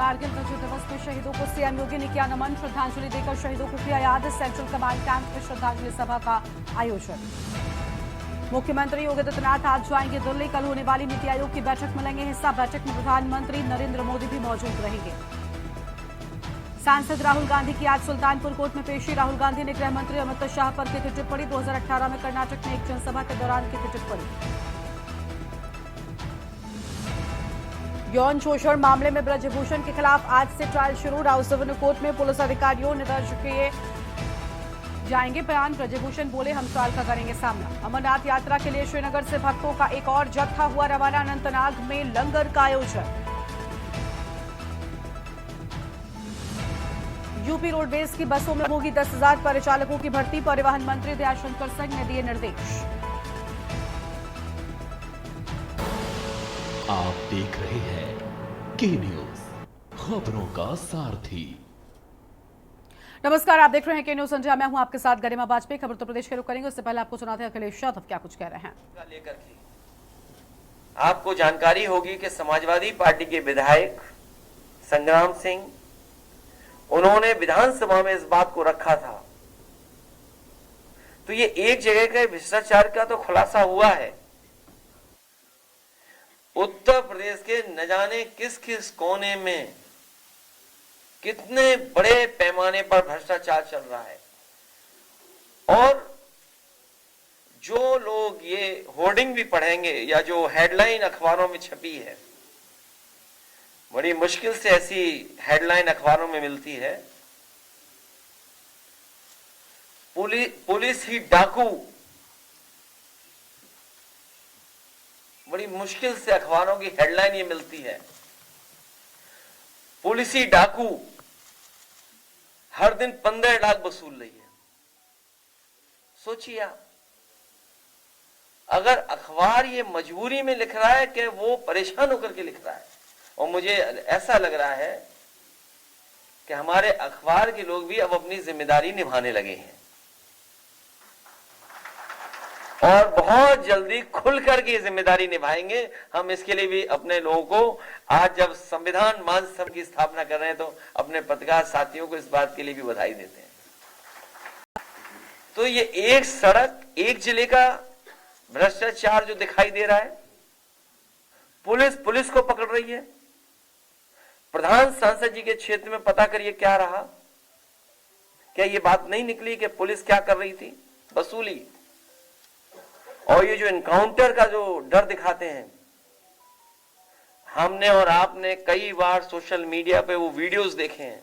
कारगिल विजय दिवस में शहीदों को सीएम योगी ने किया नमन। श्रद्धांजलि देकर शहीदों को किया याद। सेंट्रल कमांड कैंप में श्रद्धांजलि सभा का आयोजन। मुख्यमंत्री योगी आदित्यनाथ आज जाएंगे दिल्ली। कल होने वाली नीति आयोग की बैठक में लेंगे हिस्सा। बैठक में प्रधानमंत्री नरेंद्र मोदी भी मौजूद रहेंगे। सांसद राहुल गांधी की आज सुल्तानपुर कोर्ट में पेशी। राहुल गांधी ने गृह मंत्री अमित शाह पर की थी टिप्पणी। 2018 में कर्नाटक में एक जनसभा के दौरान की थी टिप्पणी। यौन शोषण मामले में ब्रजभूषण के खिलाफ आज से ट्रायल शुरू। राउस रेवेन्यू कोर्ट में पुलिस अधिकारियों ने दर्ज किए जाएंगे बयान। ब्रजभूषण बोले, हम ट्रायल का करेंगे सामना। अमरनाथ यात्रा के लिए श्रीनगर से भक्तों का एक और जत्था हुआ रवाना। अनंतनाग में लंगर का आयोजन। यूपी रोडवेज की बसों में होगी 10,000 परिचालकों की भर्ती। परिवहन मंत्री दयाशंकर सिंह ने दिए निर्देश। आप देख रहे हैं के न्यूज, खबरों का सारथी। नमस्कार, आप देख रहे हैं के न्यूज संजय। मैं हूं आपके साथ गरिमा वाजपेयी। खबर उत्तर प्रदेश के रुख करेंगे। उससे पहले आपको सुनाते हैं अखिलेश यादव क्या कुछ कह रहे हैं। लेकर के आपको जानकारी होगी कि समाजवादी पार्टी के विधायक संग्राम सिंह, उन्होंने विधानसभा में इस बात को रखा था। तो ये एक जगह के भ्रष्टाचार का तो खुलासा हुआ है। उत्तर प्रदेश के न जाने किस किस कोने में कितने बड़े पैमाने पर भ्रष्टाचार चल रहा है। और जो लोग ये होर्डिंग भी पढ़ेंगे या जो हेडलाइन अखबारों में छपी है, बड़ी मुश्किल से ऐसी हेडलाइन अखबारों में मिलती है। पुलिस ही डाकू, बड़ी मुश्किल से अखबारों की हेडलाइन ये मिलती है। पुलिस ही डाकू हर दिन 15 लाख वसूल रही है। सोचिए आप, अगर अखबार ये मजबूरी में लिख रहा है कि वो परेशान होकर के लिख रहा है, और मुझे ऐसा लग रहा है कि हमारे अखबार के लोग भी अब अपनी जिम्मेदारी निभाने लगे हैं और बहुत जल्दी खुल करके जिम्मेदारी निभाएंगे। हम इसके लिए भी अपने लोगों को, आज जब संविधान मान सभा की स्थापना कर रहे हैं, तो अपने पत्रकार साथियों को इस बात के लिए भी बधाई देते हैं। तो ये एक सड़क, एक जिले का भ्रष्टाचार जो दिखाई दे रहा है, पुलिस को पकड़ रही है। प्रधान सांसद जी के क्षेत्र में पता करिए क्या रहा। क्या ये बात नहीं निकली कि पुलिस क्या कर रही थी? वसूली। और ये जो एनकाउंटर का जो डर दिखाते हैं, हमने और आपने कई बार सोशल मीडिया पे वो वीडियोस देखे हैं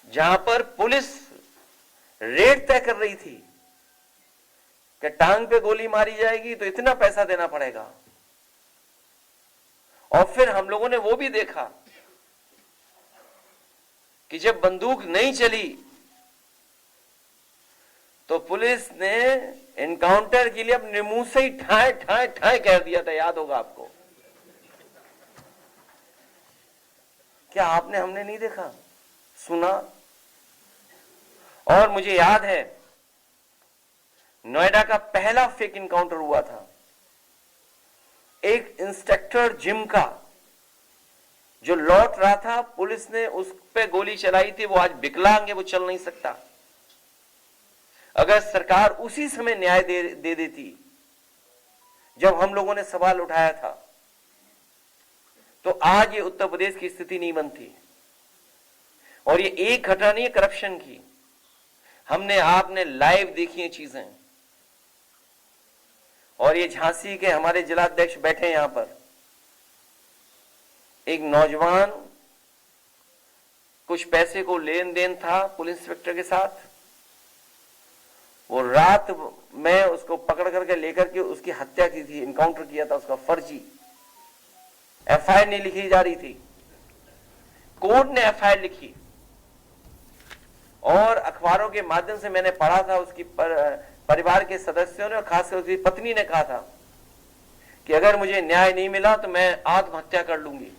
जहां पर पुलिस रेट तय कर रही थी कि टांग पे गोली मारी जाएगी तो इतना पैसा देना पड़ेगा। और फिर हम लोगों ने वो भी देखा कि जब बंदूक नहीं चली तो पुलिस ने एनकाउंटर के लिए अपने मुंह से ही ठाए ठाए ठाए कह दिया था। याद होगा आपको। क्या आपने, हमने नहीं देखा, सुना? और मुझे याद है नोएडा का पहला फेक एनकाउंटर हुआ था। एक इंस्ट्रक्टर जिम का जो लौट रहा था, पुलिस ने उस पे गोली चलाई थी। वो आज विकलांग है, वो चल नहीं सकता। अगर सरकार उसी समय न्याय दे देती जब हम लोगों ने सवाल उठाया था, तो आज ये उत्तर प्रदेश की स्थिति नहीं बनती। और ये एक घटना नहीं है करप्शन की, हमने आपने लाइव देखी है चीजें। और ये झांसी के हमारे जिलाध्यक्ष बैठे यहां पर, एक नौजवान, कुछ पैसे को लेन देन था पुलिस इंस्पेक्टर के साथ। वो रात में उसको पकड़ करके लेकर के उसकी हत्या की थी, एनकाउंटर किया था उसका फर्जी। एफआईआर नहीं लिखी जा रही थी, कोर्ट ने एफआईआर लिखी। और अखबारों के माध्यम से मैंने पढ़ा था, उसकी परिवार के सदस्यों ने और खासकर उसकी पत्नी ने कहा था कि अगर मुझे न्याय नहीं मिला तो मैं आत्महत्या कर लूंगी।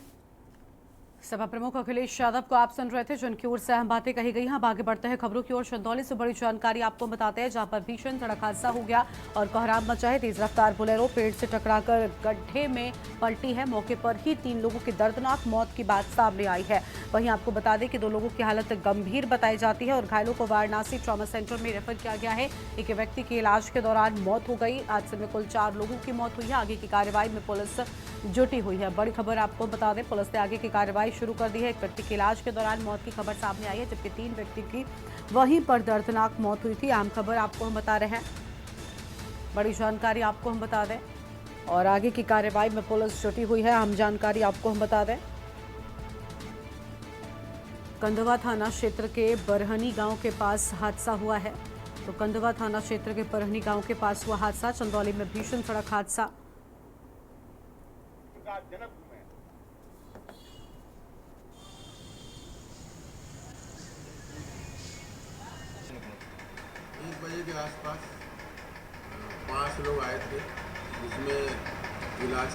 सपा प्रमुख अखिलेश यादव को आप सुन रहे थे, जिनकी ओर से अहम बातें कही गई हैं। अब आगे बढ़ते हैं खबरों की ओर। चंदौली से बड़ी जानकारी आपको बताते हैं, जहां पर भीषण सड़क हादसा हो गया और कोहराम मचा है। तेज रफ्तार बोलेरो पेड़ से टकराकर गड्ढे में पलटी है। मौके पर ही 3 लोगों की दर्दनाक मौत की बात सामने आई है। वहीं आपको बता दें कि 2 लोगों की हालत गंभीर बताई जाती है और घायलों को वाराणसी ट्रॉमा सेंटर में रेफर किया गया है। एक व्यक्ति की इलाज के दौरान मौत हो गई। हादसे में कुल 4 लोगों की मौत हुई है। आगे की कार्रवाई में पुलिस जुटी हुई है। बड़ी खबर आपको बता दें, पुलिस ने आगे की कार्रवाई शुरू कर दी है। एक व्यक्ति की इलाज के दौरान मौत की खबर सामने आई है, जबकि 3 व्यक्ति की वहीं पर दर्दनाक मौत हुई थी। अहम खबर आपको हम बता रहे हैं, बड़ी जानकारी आपको हम बता दें और आगे की कार्रवाई में पुलिस जुटी हुई है। अहम जानकारी आपको हम बता दें, कंधवा थाना क्षेत्र के बरहनी गांव के पास हादसा हुआ है। तो कंधवा थाना क्षेत्र के बरहनी गांव के पास हुआ हादसा। चंदौली में भीषण सड़क हादसा। जनक में 1 बजे के आसपास 5 लोग आए थे, जिसमें इलाज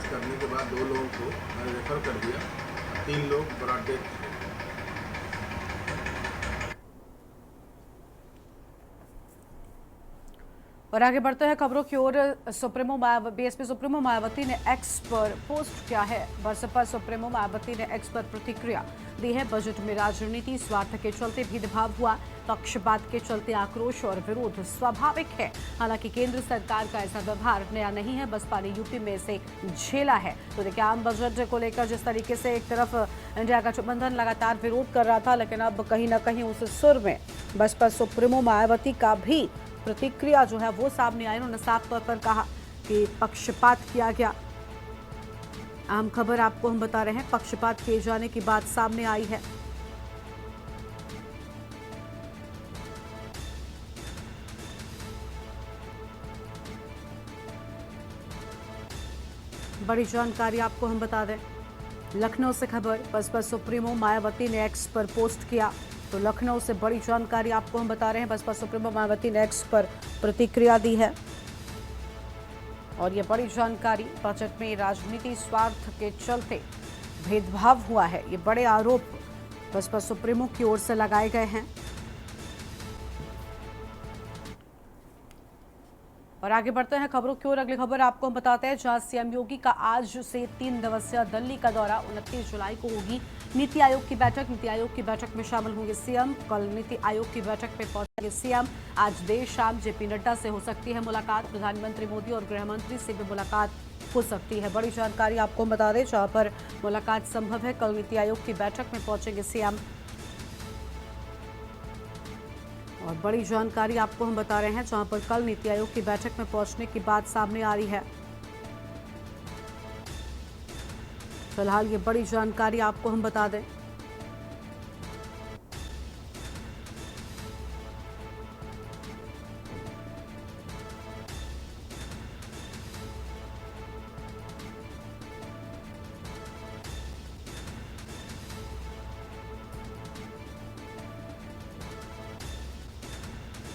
करने के बाद 2 लोगों को मैंने रेफर कर दिया। 3 लोग ब्रॉड डेथ थे। और आगे बढ़ते हैं खबरों की ओर। बीएसपी सुप्रीमो मायावती ने एक्स पर पोस्ट किया है। बसपा सुप्रीमो मायावती ने एक्स पर प्रतिक्रिया दी है। बजट में राजनीति, स्वार्थ के चलते भेदभाव हुआ, पक्षपात के चलते आक्रोश और विरोध स्वाभाविक है। हालांकि केंद्र सरकार का ऐसा व्यवहार नया नहीं है, बसपा ने यूपी में से झेला है। तो देखिए, आम बजट को लेकर जिस तरीके से एक तरफ इंडिया गठबंधन लगातार विरोध कर रहा था, लेकिन अब कहीं ना कहीं उस सुर में बसपा सुप्रीमो मायावती का भी प्रतिक्रिया जो है वो सामने आई। उन्होंने साफ तौर पर कहा कि पक्षपात किया गया। अहम खबर आपको हम बता रहे हैं, पक्षपात किए जाने की बात सामने आई है। बड़ी जानकारी आपको हम बता दें, लखनऊ से खबर, बसपा सुप्रीमो मायावती ने एक्स पर पोस्ट किया। तो लखनऊ से बड़ी जानकारी आपको हम बता रहे हैं, बसपा सुप्रीमो मायावती ने एक्स पर प्रतिक्रिया दी है। और ये बड़ी जानकारी, बजट में राजनीति, स्वार्थ के चलते भेदभाव हुआ है, ये बड़े आरोप बसपा सुप्रीमो की ओर से लगाए गए हैं। और आगे बढ़ते हैं खबरों की ओर। अगली खबर आपको हम बताते हैं, जहां सीएम योगी का आज से 3 दिवसीय दिल्ली का दौरा। 29 जुलाई को होगी नीति आयोग की बैठक। नीति आयोग की बैठक में शामिल होंगे सीएम। कल नीति आयोग की बैठक में पहुंचेंगे सीएम। आज देर शाम जेपी नड्डा से हो सकती है मुलाकात। प्रधानमंत्री मोदी और गृह मंत्री से भी मुलाकात हो सकती है। बड़ी जानकारी आपको बता दें, जहां पर मुलाकात संभव है। कल नीति आयोग की बैठक में पहुंचेंगे सीएम। और बड़ी जानकारी आपको हम बता रहे हैं, जहां पर कल नीति आयोग की बैठक में पहुंचने की बात सामने आ रही है। फिलहाल ये बड़ी जानकारी आपको हम बता दें,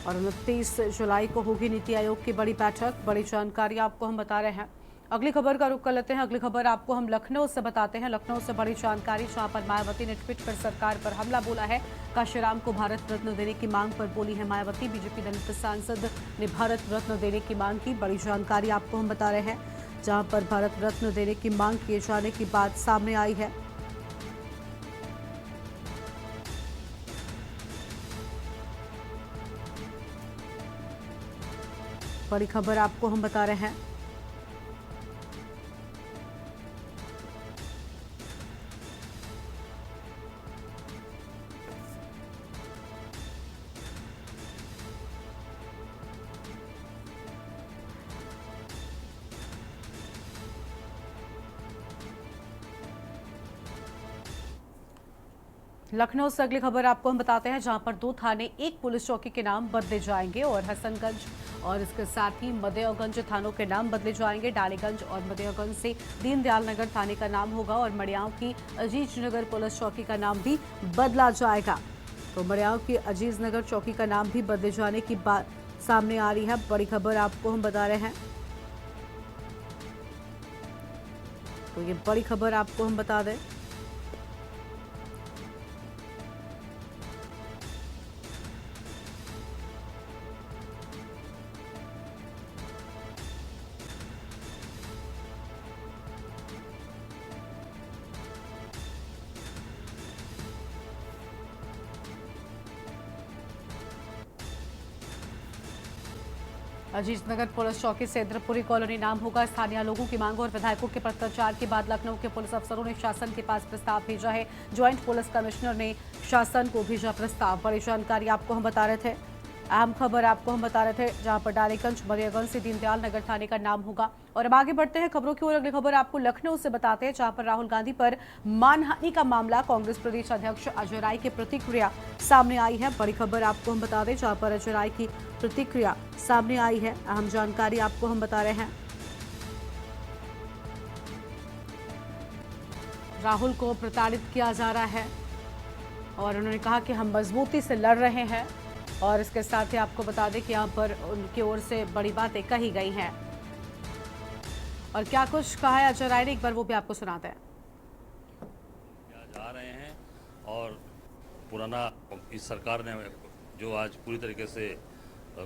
और 29 जुलाई को होगी नीति आयोग की बड़ी बैठक। बड़ी जानकारी आपको हम बता रहे हैं। अगली खबर का रुख कर लेते हैं। अगली खबर आपको हम लखनऊ से बताते हैं। लखनऊ से बड़ी जानकारी, जहां पर मायावती ने ट्वीट कर सरकार पर हमला बोला है। काशीराम को भारत रत्न देने की मांग पर बोली है मायावती। बीजेपी दलित सांसद ने भारत रत्न देने की मांग की। बड़ी जानकारी आपको हम बता रहे हैं, जहां पर भारत रत्न देने की मांग किए जाने की बात सामने आई है। बड़ी खबर आपको हम बता रहे हैं, लखनऊ से अगली खबर आपको हम बताते हैं, जहां पर 2 थाने, 1 पुलिस चौकी के नाम बदले जाएंगे और हसनगंज और इसके साथ ही मदेवगंज थानों के नाम बदले जाएंगे। डालीगंज और मदेवगंज से दीनदयाल नगर थाने का नाम होगा और मड़ियाओं की अजीज नगर पुलिस चौकी का नाम भी बदला जाएगा। तो मड़ियाओं की अजीज नगर चौकी का नाम भी बदले जाने की बात सामने आ रही है। बड़ी खबर आपको हम बता रहे हैं, तो ये बड़ी खबर आपको हम बता दें, अजीत नगर पुलिस चौकी से इंद्रपुरी कॉलोनी नाम होगा। स्थानीय लोगों की मांगों और विधायकों के पत्राचार के बाद लखनऊ के पुलिस अफसरों ने शासन के पास प्रस्ताव भेजा है। ज्वाइंट पुलिस कमिश्नर ने शासन को भेजा प्रस्ताव। बड़ी जानकारी आपको हम बता रहे थे, अहम खबर आपको हम बता रहे थे, जहां पर डालीगंज मरियागंज से दीनदयाल नगर थाने का नाम होगा। और अब आगे बढ़ते हैं खबरों की ओर। अगली खबर आपको लखनऊ से बताते हैं, जहां पर राहुल गांधी पर मानहानि का मामला, कांग्रेस प्रदेश अध्यक्ष अजय राय की प्रतिक्रिया सामने आई है। बड़ी खबर आपको हम बता दें, जहां पर अजय राय की प्रतिक्रिया सामने आई है। अहम जानकारी आपको हम बता रहे हैं। राहुल को प्रताड़ित किया जा रहा है और उन्होंने कहा कि हम मजबूती से लड़ रहे हैं। और इसके साथ ही आपको बता दें कि यहाँ पर उनकी ओर से बड़ी बातें कही गई हैं। और क्या कुछ कहा है अजय राय ने, एक बार वो भी आपको सुनाते हैं। आज आ रहे हैं और पुराना इस सरकार ने जो आज पूरी तरीके से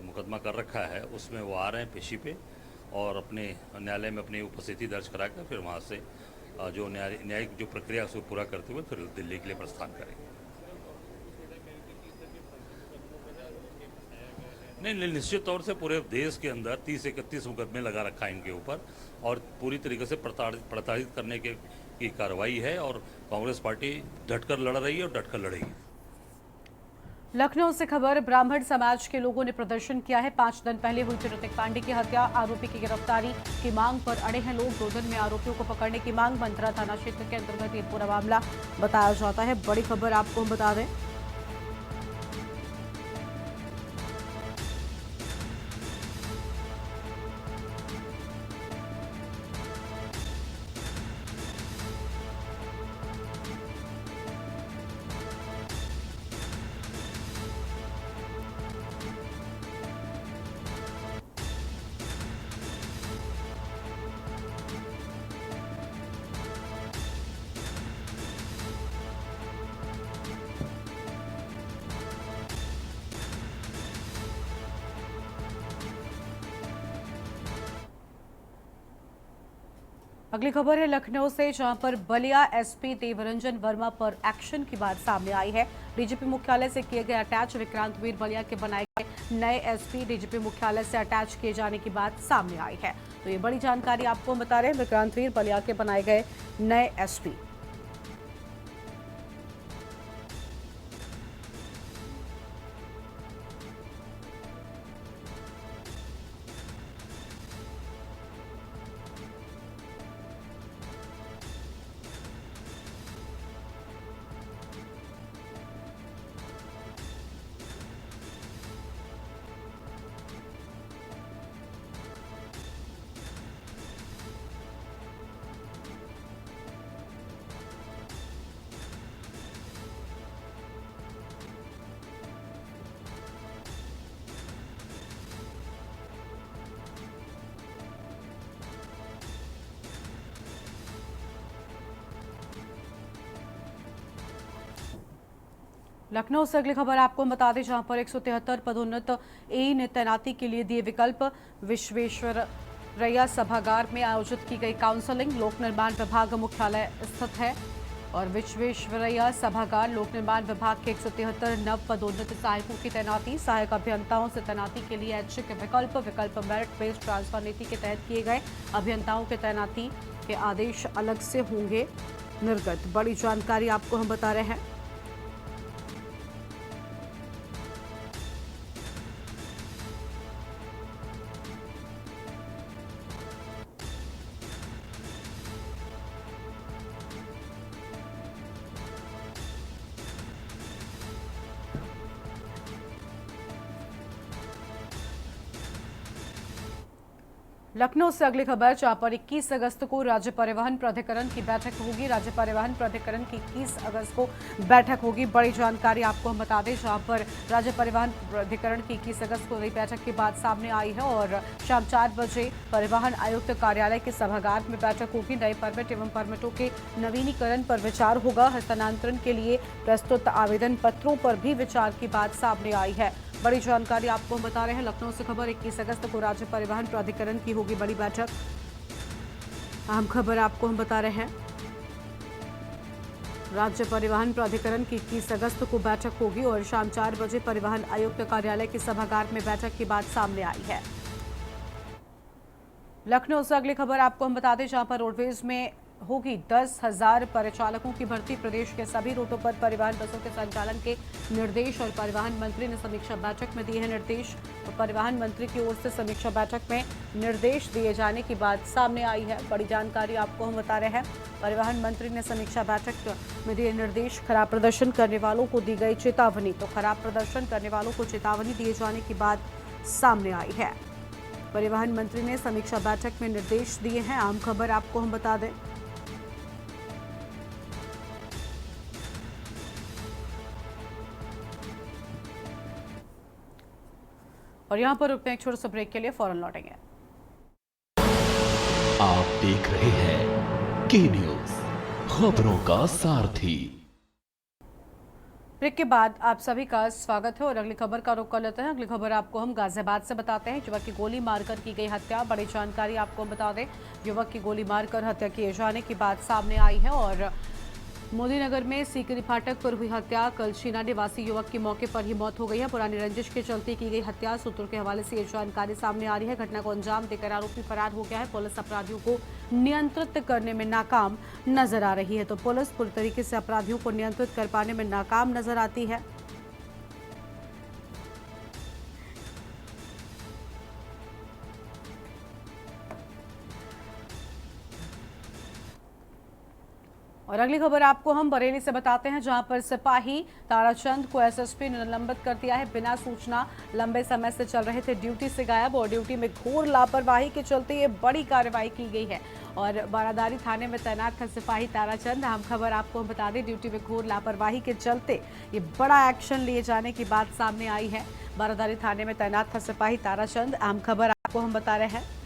मुकदमा कर रखा है, उसमें वो आ रहे हैं पेशी पे और अपने न्यायालय में अपनी उपस्थिति दर्ज कराकर फिर वहाँ से जो न्यायिक जो प्रक्रिया उसको पूरा करते हुए फिर दिल्ली के लिए प्रस्थान करेंगे। नहीं, निश्चित तौर से पूरे देश के अंदर 30-31 मुकदमे लगा रखा है इनके ऊपर और पूरी तरीके से प्रताड़ित करने की कार्रवाई है और कांग्रेस पार्टी डटकर लड़ रही है और डटकर लड़ेगी। लखनऊ से खबर, ब्राह्मण समाज के लोगों ने प्रदर्शन किया है। 5 दिन पहले हुई थी ऋतिक पांडे की हत्या, आरोपी की गिरफ्तारी की मांग पर अड़े हैं लोग। 2 दिन में आरोपियों को पकड़ने की मांग। मंत्रा थाना क्षेत्र के अंतर्गत ये पूरा मामला बताया जाता है। बड़ी खबर आपको हम बता दें, अगली खबर है लखनऊ से, जहां पर बलिया एसपी देवरंजन वर्मा पर एक्शन की बात सामने आई है। डीजीपी मुख्यालय से किए गए अटैच। विक्रांत वीर बलिया के बनाए गए नए एसपी डीजीपी मुख्यालय से अटैच किए जाने की बात सामने आई है। तो ये बड़ी जानकारी आपको बता रहे हैं, विक्रांत वीर बलिया के बनाए गए नए एसपी। लखनऊ से अगली खबर आपको बता दें, जहां पर 173 पदोन्नत ए ने तैनाती के लिए दिए विकल्प। विश्वेश्वरैया सभागार में आयोजित की गई काउंसलिंग। लोक निर्माण विभाग मुख्यालय स्थित है और विश्वेश्वरैया सभागार लोक निर्माण विभाग के 173 नव पदोन्नत सहायकों की तैनाती। सहायक अभियंताओं से तैनाती के लिए ऐच्छिक विकल्प मेरिट बेस्ड ट्रांसफर नीति के तहत किए गए। अभियंताओं के तैनाती के आदेश अलग से होंगे निर्गत। बड़ी जानकारी आपको हम बता रहे हैं। लखनऊ से अगली खबर, जहां पर 21 अगस्त को राज्य परिवहन प्राधिकरण की बैठक होगी। राज्य परिवहन प्राधिकरण की 21 अगस्त को बैठक होगी। बड़ी जानकारी आपको हम बता दें, जहां पर राज्य परिवहन प्राधिकरण की 21 अगस्त को हुई बैठक की बात सामने आई है और शाम 4 बजे परिवहन आयुक्त कार्यालय के सभागार में बैठक होगी। नए परमिट एवं परमिटों के नवीनीकरण पर विचार होगा। हस्तांतरण के लिए प्रस्तुत आवेदन पत्रों पर भी विचार की बात सामने आई है। बड़ी जानकारी आपको हम बता रहे हैं। लखनऊ से खबर, 21 अगस्त को राज्य परिवहन प्राधिकरण की होगी बड़ी बैठक। अहम खबर आपको हम बता रहे हैं, राज्य परिवहन प्राधिकरण की 21 अगस्त को बैठक होगी और शाम 4 बजे परिवहन आयुक्त कार्यालय के सभागार में बैठक की बात सामने आई है। लखनऊ से अगली खबर आपको हम बता दें, जहां पर रोडवेज में होगी 10,000 परिचालकों की भर्ती। प्रदेश के सभी रूटों पर परिवहन बसों के संचालन के निर्देश और परिवहन मंत्री ने समीक्षा बैठक में दिए हैं निर्देश। तो परिवहन मंत्री की ओर से समीक्षा बैठक में निर्देश दिए जाने की बात सामने आई है। बड़ी जानकारी आपको हम बता रहे हैं। परिवहन मंत्री ने समीक्षा बैठक में दिए निर्देश। खराब प्रदर्शन करने वालों को दी गई चेतावनी। तो खराब प्रदर्शन करने वालों को चेतावनी दिए जाने की बात सामने आई है। परिवहन मंत्री ने समीक्षा बैठक में निर्देश दिए हैं। आम खबर आपको हम बता दें, और यहां पर रुकते हैं एक छोटे से ब्रेक के लिए, फौरन लौटेंगे। आप देख रहे हैं के न्यूज, खबरों का सारथी। ब्रेक के बाद आप सभी का स्वागत है और अगली खबर का रुख कर लेते हैं। अगली खबर आपको हम गाजियाबाद से बताते हैं। युवक की गोली मारकर की गई हत्या। बड़ी जानकारी आपको हम बता दें, युवक की गोली मारकर हत्या किए जाने की बात सामने आई है। और मोदी नगर में सीकरी फाटक पर हुई हत्या। कलशीना निवासी युवक की मौके पर ही मौत हो गई है। पुरानी रंजिश के चलते की गई हत्या। सूत्रों के हवाले से ये जानकारी सामने आ रही है। घटना को अंजाम देकर आरोपी फरार हो गया है। पुलिस अपराधियों को नियंत्रित करने में नाकाम नजर आ रही है। तो पुलिस पूरी तरीके से अपराधियों को नियंत्रित कर पाने में नाकाम नजर आती है। और अगली खबर आपको हम बरेली से बताते हैं, जहां पर सिपाही ताराचंद को एसएसपी ने निलंबित कर दिया है। बिना सूचना लंबे समय से चल रहे थे ड्यूटी से गायब और ड्यूटी में घोर लापरवाही के चलते ये बड़ी कार्रवाई की गई है। और बारादारी थाने में तैनात था सिपाही ताराचंद। हम खबर आपको हम बता दें, ड्यूटी में घोर लापरवाही के चलते ये बड़ा एक्शन लिए जाने की बात सामने आई है। बारादारी थाने में तैनात था सिपाही ताराचंद। अहम खबर आपको हम बता रहे हैं।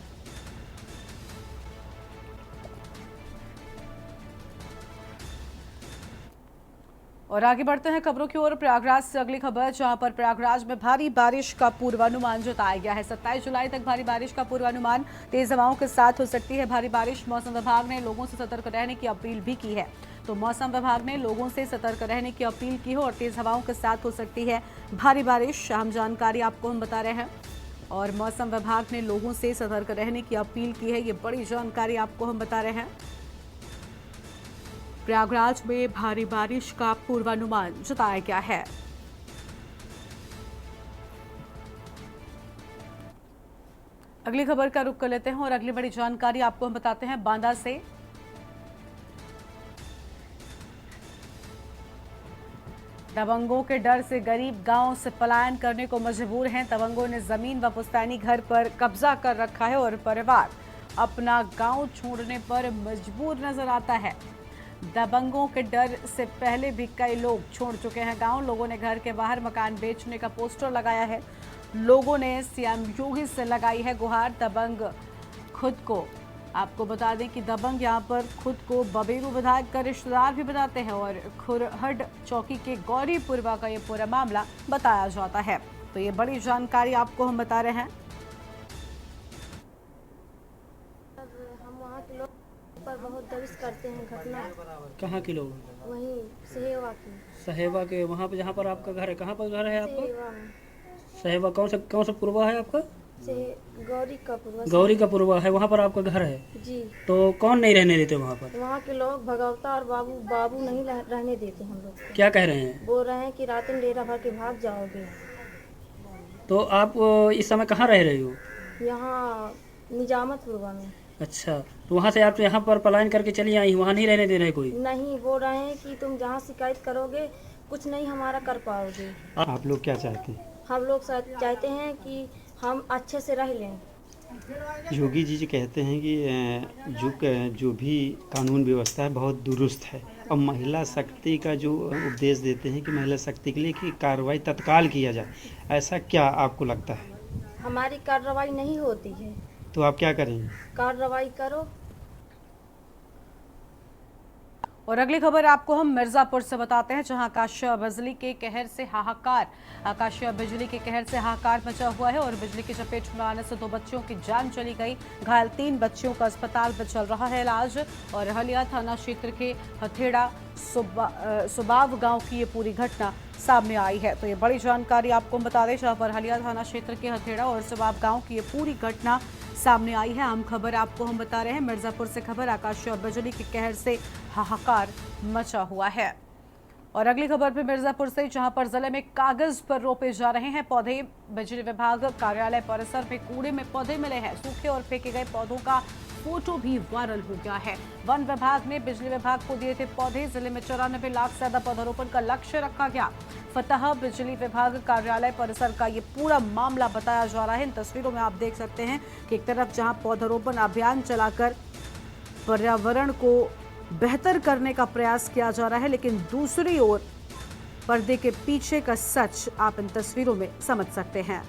और आगे बढ़ते हैं खबरों की ओर। प्रयागराज से अगली खबर, जहां पर प्रयागराज में भारी बारिश का पूर्वानुमान जताया गया है। 27 जुलाई तक भारी बारिश का पूर्वानुमान। तेज हवाओं के साथ हो सकती है भारी बारिश। मौसम विभाग ने लोगों से सतर्क रहने की अपील भी की है। तो मौसम विभाग ने लोगों से सतर्क रहने की अपील की है और तेज हवाओं के साथ हो सकती है भारी बारिश। अहम जानकारी आपको हम बता रहे हैं। और मौसम विभाग ने लोगों से सतर्क रहने की अपील की है। ये बड़ी जानकारी आपको हम बता रहे हैं। प्रयागराज में भारी बारिश का पूर्वानुमान जताया गया है। अगली खबर का रुख कर लेते हैं और अगली बड़ी जानकारी आपको हम बताते हैं बांदा से। दबंगों के डर से गरीब गांव से पलायन करने को मजबूर हैं। दबंगों ने जमीन व पुश्तैनी घर पर कब्जा कर रखा है और परिवार अपना गांव छोड़ने पर मजबूर नजर आता है। दबंगों के डर से पहले भी कई लोग छोड़ चुके हैं गांव। लोगों ने घर के बाहर मकान बेचने का पोस्टर लगाया है। लोगों ने सीएम योगी से लगाई है गुहार। दबंग खुद को, आपको बता दें कि दबंग यहां पर खुद को बबेरू विधायक का रिश्तेदार भी बताते हैं और खुरहड चौकी के गौरीपुरवा का ये पूरा मामला बताया जाता है। तो ये बड़ी जानकारी आपको हम बता रहे हैं। हम वहाँ के लोग पर बहुत दबिश करते हैं। घटना कहाँ के लोग? वहीं सहेवा की। सहेवा के वहाँ पे जहाँ पर आपका घर है, कहाँ पर घर है आपका? सहेवा में सहेवा कौन सा पूर्वा है आपका? गौरी का पूर्वा। गौरी का पूर्वा है, वहाँ पर आपका घर है जी। तो कौन नहीं रहने देते वहाँ पर? वहाँ के लोग भगवता और बाबू नहीं रहने देते हम लोग को। क्या कह रहे हैं? बोल रहे हैं कि रात में डेरा भर के भाग जाओगे। तो आप इस समय कहाँ रह रहे हो? यहाँ निजामतपुरवा में। अच्छा, तो वहाँ से आप यहाँ पर पलायन करके चली आई, वहाँ नहीं रहने दे रहे कोई? नहीं, बोल रहे हैं कि तुम जहाँ शिकायत करोगे कुछ नहीं हमारा कर पाओगे। आप लोग क्या चाहते हैं? हम लोग चाहते हैं कि हम अच्छे से रह लें। योगी जी कहते हैं कि जो भी कानून व्यवस्था है बहुत दुरुस्त है और महिला शक्ति का जो उपदेश देते हैं कि महिला शक्ति के लिए कि कार्रवाई तत्काल किया जाए, ऐसा क्या आपको लगता है? हमारी कार्रवाई नहीं होती है तो आप क्या करेंगे? कार्रवाई करो। और अगली खबर आपको हम मिर्जापुर से बताते हैं, जहां आकाशीय बिजली के कहर से हाहाकार मचा हुआ है और बिजली की चपेट में आने से 2 बच्चियों की जान चली गई। घायल 3 बच्चियों का अस्पताल में चल रहा है इलाज। और हलिया थाना क्षेत्र के हथेड़ा सुबाव गांव की ये पूरी घटना सामने आई है। तो ये बड़ी जानकारी आपको बता दें, जहां पर हलिया थाना क्षेत्र के हथेड़ा और सुबाव गांव की ये पूरी घटना सामने आई है। अहम खबर आपको हम बता रहे हैं, मिर्जापुर से खबर, आकाशीय बिजली के कहर से हाहाकार मचा हुआ है। और अगली खबर भी मिर्जापुर से, जहां पर जिले में कागज पर रोपे जा रहे हैं पौधे। बिजली विभाग कार्यालय परिसर में कूड़े में पौधे मिले हैं। सूखे और फेंके गए पौधों का फोटो भी वायरल हो गया है। वन विभाग ने बिजली विभाग को दिए थे पौधे। जिले में 94 लाख से ज्यादा पौधारोपण का लक्ष्य रखा गया। फतह बिजली विभाग कार्यालय परिसर का ये पूरा मामला बताया जा रहा है। इन तस्वीरों में आप देख सकते हैं कि एक तरफ जहां पौधारोपण अभियान चलाकर पर्यावरण को बेहतर करने का प्रयास किया जा रहा है, लेकिन दूसरी ओर पर्दे के पीछे का सच आप इन तस्वीरों में समझ सकते हैं।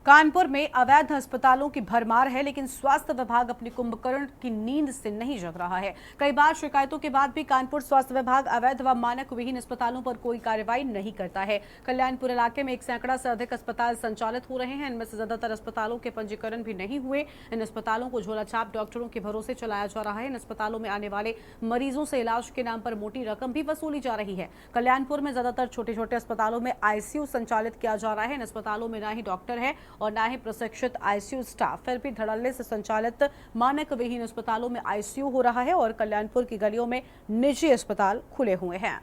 कानपुर में अवैध अस्पतालों की भरमार है, लेकिन स्वास्थ्य विभाग अपनी कुंभकर्ण की नींद से नहीं जग रहा है। कई बार शिकायतों के बाद भी कानपुर स्वास्थ्य विभाग अवैध व मानक विहीन अस्पतालों पर कोई कार्रवाई नहीं करता है। कल्याणपुर इलाके में 1 सैकड़ा से अधिक अस्पताल संचालित हो रहे हैं। इनमें से ज्यादातर अस्पतालों के पंजीकरण भी नहीं हुए। इन अस्पतालों को झोलाछाप डॉक्टरों के भरोसे चलाया जा रहा है। इन अस्पतालों में आने वाले मरीजों से इलाज के नाम पर मोटी रकम भी वसूली जा रही है। कल्याणपुर में ज्यादातर छोटे छोटे अस्पतालों में आईसीयू संचालित किया जा रहा है। इन अस्पतालों में न ही डॉक्टर है और न ही प्रशिक्षित आईसीयू स्टाफ। फिर भी धड़ल्ले से संचालित मानक विहीन अस्पतालों में आईसीयू हो रहा है और कल्याणपुर की गलियों में निजी अस्पताल खुले हुए हैं।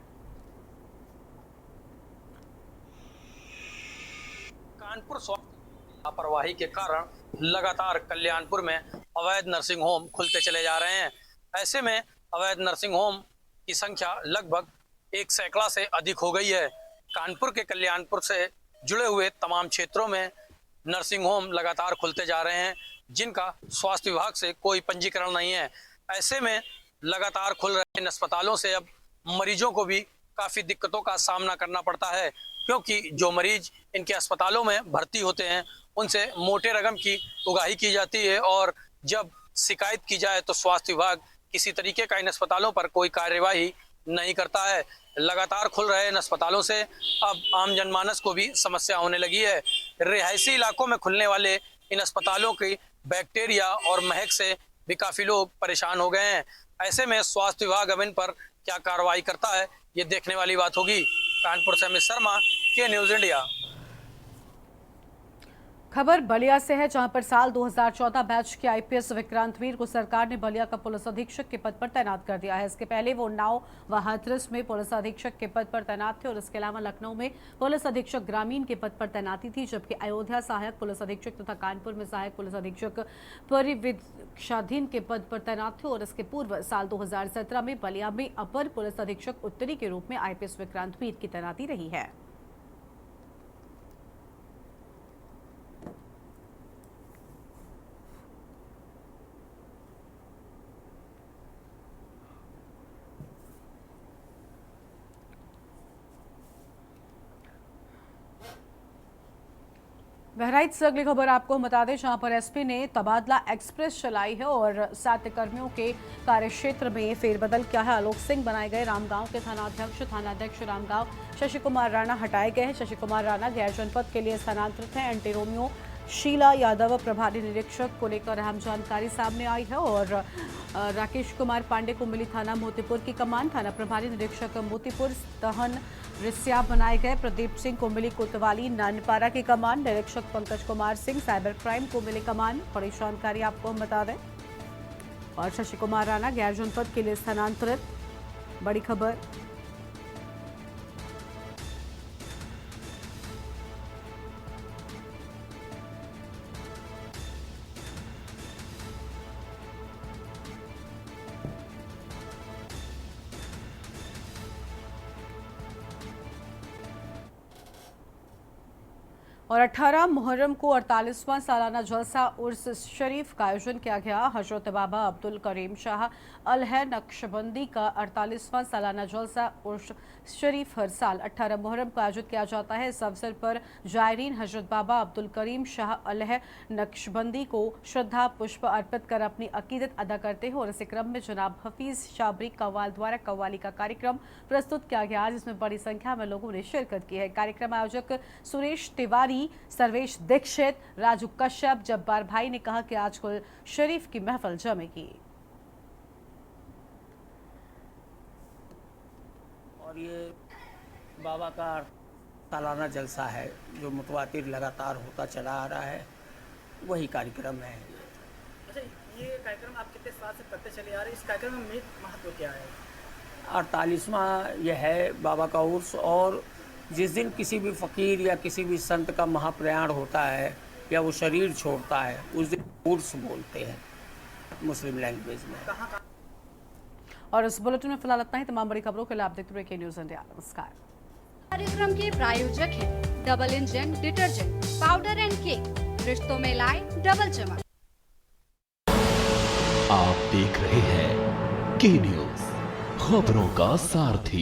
कानपुर स्वास्थ्य लापरवाही के कारण लगातार कल्याणपुर में अवैध नर्सिंग होम खुलते चले जा रहे हैं। ऐसे में अवैध नर्सिंग होम की संख्या लगभग 1 सैकड़ा से अधिक हो गई है। कानपुर के कल्याणपुर से जुड़े हुए तमाम क्षेत्रों में नर्सिंग होम लगातार खुलते जा रहे हैं, जिनका स्वास्थ्य विभाग से कोई पंजीकरण नहीं है। ऐसे में लगातार खुल रहे इन अस्पतालों से अब मरीजों को भी काफ़ी दिक्कतों का सामना करना पड़ता है, क्योंकि जो मरीज इनके अस्पतालों में भर्ती होते हैं उनसे मोटे रकम की उगाही की जाती है और जब शिकायत की जाए तो स्वास्थ्य विभाग किसी तरीके का इन अस्पतालों पर कोई कार्यवाही नहीं करता है। लगातार खुल रहे इन अस्पतालों से अब आम जनमानस को भी समस्या होने लगी है। रिहायशी इलाकों में खुलने वाले इन अस्पतालों की बैक्टीरिया और महक से भी काफ़ी लोग परेशान हो गए हैं। ऐसे में स्वास्थ्य विभाग अब इन पर क्या कार्रवाई करता है, ये देखने वाली बात होगी। कानपुर से अमित शर्मा, के न्यूज़ इंडिया। खबर बलिया से है, जहां पर साल 2014 बैच के आईपीएस विक्रांत वीर को सरकार ने बलिया का पुलिस अधीक्षक के पद पर तैनात कर दिया है। इसके पहले वो उन्नाव व हाथरस में पुलिस अधीक्षक के पद पर तैनात थे और इसके अलावा लखनऊ में पुलिस अधीक्षक ग्रामीण के पद पर तैनाती थी, जबकि अयोध्या सहायक पुलिस अधीक्षक तथा कानपुर में सहायक पुलिस अधीक्षक परिवीक्षाधीन के पद पर तैनात थे। और इसके पूर्व साल 2017 में बलिया में अपर पुलिस अधीक्षक उत्तरी के रूप में आईपीएस विक्रांत वीर की तैनाती रही है। बहराइच से अगली खबर आपको हम बता दें, जहां पर एसपी ने तबादला एक्सप्रेस चलाई है और 7 कर्मियों के कार्यक्षेत्र में फेरबदल किया है। आलोक सिंह बनाए गए रामगांव के थानाध्यक्ष रामगांव शशि कुमार राणा हटाए गए हैं। शशि कुमार राणा गैर जनपद के लिए स्थानांतरित हैं। एंटी रोमियो शीला यादव प्रभारी निरीक्षक को लेकर अहम जानकारी सामने आई है और राकेश कुमार पांडे को मिली थाना मोतीपुर की कमान। थाना प्रभारी निरीक्षक मोतीपुर दहन रिस्या बनाए गए। प्रदीप सिंह को मिली कोतवाली नानपारा की कमान। निरीक्षक पंकज कुमार सिंह साइबर क्राइम को मिली कमान। बड़ी जानकारी आपको हम बता दें। और शशि कुमार राणा गैर जनपद के लिए स्थानांतरित, बड़ी खबर। और 18 मुहर्रम को 48वां सालाना जलसा उर्स शरीफ का आयोजन किया गया। हजरत बाबा अब्दुल करीम शाह अल-है नक्शबंदी का 48वां सालाना जलसा उर्स शरीफ हर साल 18 मुहर्रम को आयोजित किया जाता है। इस अवसर पर जायरीन हजरत बाबा अब्दुल करीम शाह अल-है नक्शबंदी को श्रद्धा पुष्प अर्पित कर अपनी अकीदत अदा करते हैं और इसी क्रम में जनाब हफीज शाबरी कव्वाल द्वारा कव्वाली का कार्यक्रम प्रस्तुत किया गया, जिसमें बड़ी संख्या में लोगों ने शिरकत की है। कार्यक्रम आयोजक सुरेश तिवारी, सर्वेश दीक्षित, राजू कश्यप, जब्बार भाई ने कहा कि आज कुल शरीफ की महफिल जमेगी। और ये बाबा का सालाना जलसा है जो मुतवातिर लगातार होता चला आ रहा है, वही कार्यक्रम है। अच्छा, ये कार्यक्रम आप कितने साल से करते चले आ रहे हैं? इस कार्यक्रम में महत्व क्या है? 48वां यह है बाबा का उर्स, और जिस दिन किसी भी फ़कीर या किसी भी संत का महाप्रयाण होता है या वो शरीर छोड़ता है, उस दिन उर्स बोलते हैं मुस्लिम लैंग्वेज में। और इस बुलेटिन में फिलहाल इतना ही। तमाम बड़ी खबरों के लिए आप देखते रहिए न्यूज़ इंडिया। नमस्कार। कार्यक्रम के प्रायोजक हैं double engine detergent powder and cake, रिश्तों में लाए डबल चमक। आप देख रहे हैं के न्यूज़, खबरों का सारथी।